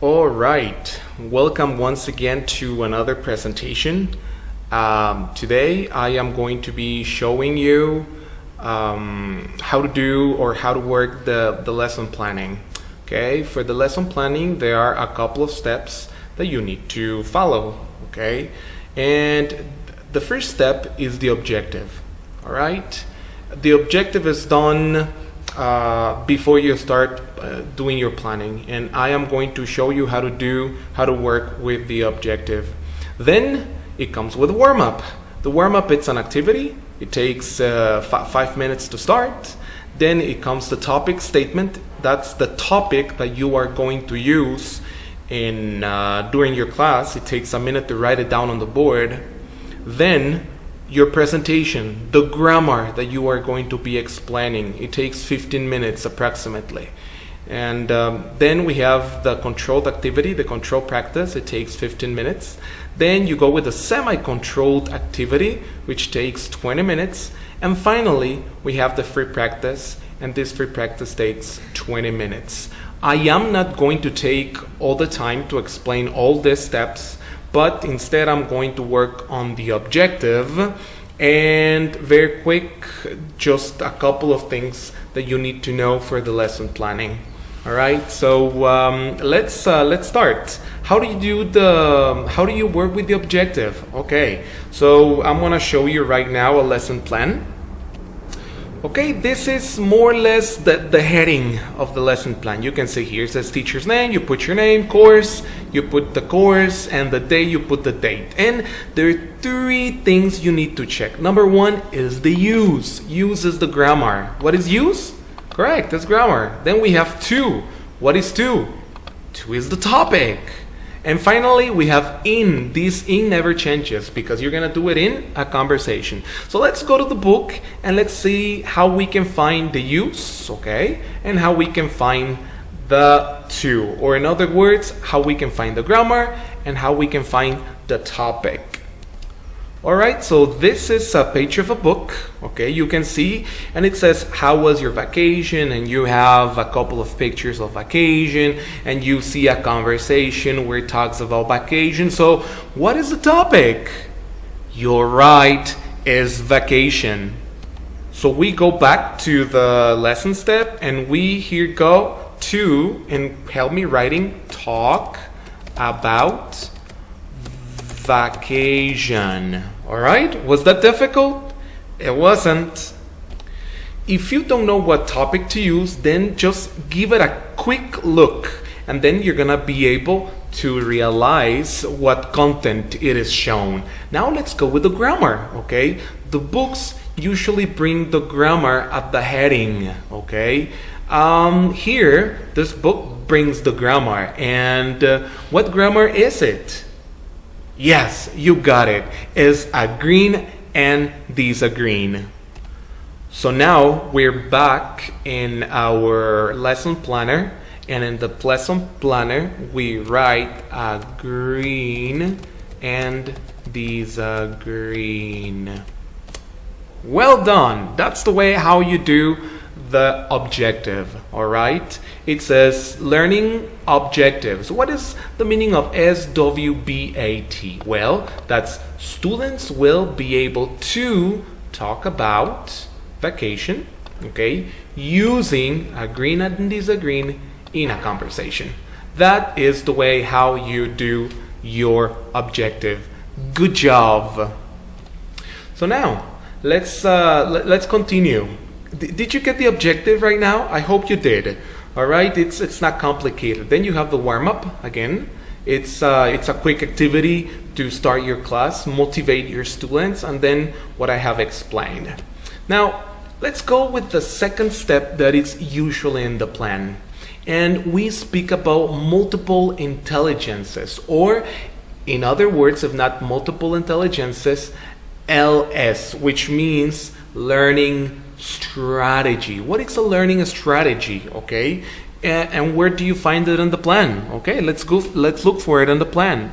All right, welcome once again to another presentation. Today I am going to be showing you how to do or how to work the lesson planning. Okay, for the lesson planning there are a couple of steps that you need to follow. Okay, and the first step is the objective. All right, the objective is done before you start doing your planning, and I am going to show you how to work with the objective. Then it comes with warm-up. The warm-up, it's an activity. It takes 5 minutes to start. Then it comes the topic statement. That's the topic that you are going to use in during your class. It takes a minute to write it down on the board. Then your presentation, the grammar that you are going to be explaining, it takes 15 minutes approximately. And then we have the controlled activity, the controlled practice. It takes 15 minutes. Then you go with the semi-controlled activity, which takes 20 minutes. And finally, we have the free practice, and this free practice takes 20 minutes. I am not going to take all the time to explain all these steps, but instead I'm going to work on the objective, and very quick, just a couple of things that you need to know for the lesson planning. All right, so let's start. How do you work with the objective? Okay, so I'm gonna show you right now a lesson plan. Okay, this is more or less the heading of the lesson plan. You can see here it says teacher's name, you put your name, course, you put the course, and the day, you put the date. And there are 3 things you need to check. Number 1 is the use. Use is the grammar. What is use? Correct, that's grammar. Then we have 2. What is 2? 2 is the topic. And finally, we have in. This in never changes because you're going to do it in a conversation. So let's go to the book and let's see how we can find the use, okay? And how we can find the 2. Or in other words, how we can find the grammar and how we can find the topic. All right, so this is a page of a book, okay, you can see, and it says, how was your vacation? And you have a couple of pictures of vacation, and you see a conversation where it talks about vacation. So what is the topic? You're right, is vacation. So we go back to the lesson step, and we here go to, and help me writing, talk about vacation. All right, was that difficult? It wasn't. If you don't know what topic to use, then just give it a quick look, and then you're gonna be able to realize what content it is shown. Now let's go with the grammar, okay? The books usually bring the grammar at the heading, okay? Here, this book brings the grammar, and what grammar is it? Yes, you got it. Is agreeing and disagreeing. So now we're back in our lesson planner, and in the lesson planner we write agreeing and disagreeing. Well done. That's the way how you do the objective. All right, it says learning objectives. What is the meaning of SWBAT? Well, that's students will be able to talk about vacation, okay, using agreeing and disagreeing in a conversation. That is the way how you do your objective. Good job. So now let's continue. Did you get the objective right now? I hope you did. All right, it's not complicated. Then you have the warm-up again. It's a quick activity to start your class, motivate your students, and then what I have explained. Now let's go with the second step that is usually in the plan, and we speak about multiple intelligences, or in other words, if not multiple intelligences, LS, which means learning strategy. What is a learning strategy? Okay, and where do you find it in the plan? Okay, let's look for it in the plan.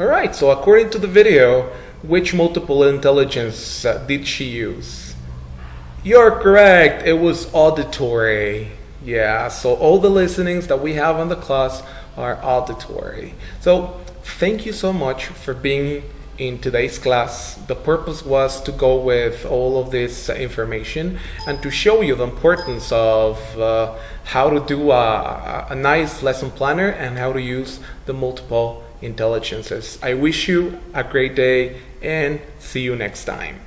All right, so according to the video, which multiple intelligence did she use? You're correct. It was auditory. Yeah, so all the listenings that we have on the class are auditory. So thank you so much for being in today's class. The purpose was to go with all of this information and to show you the importance of how to do a nice lesson planner and how to use the multiple intelligences. I wish you a great day and see you next time.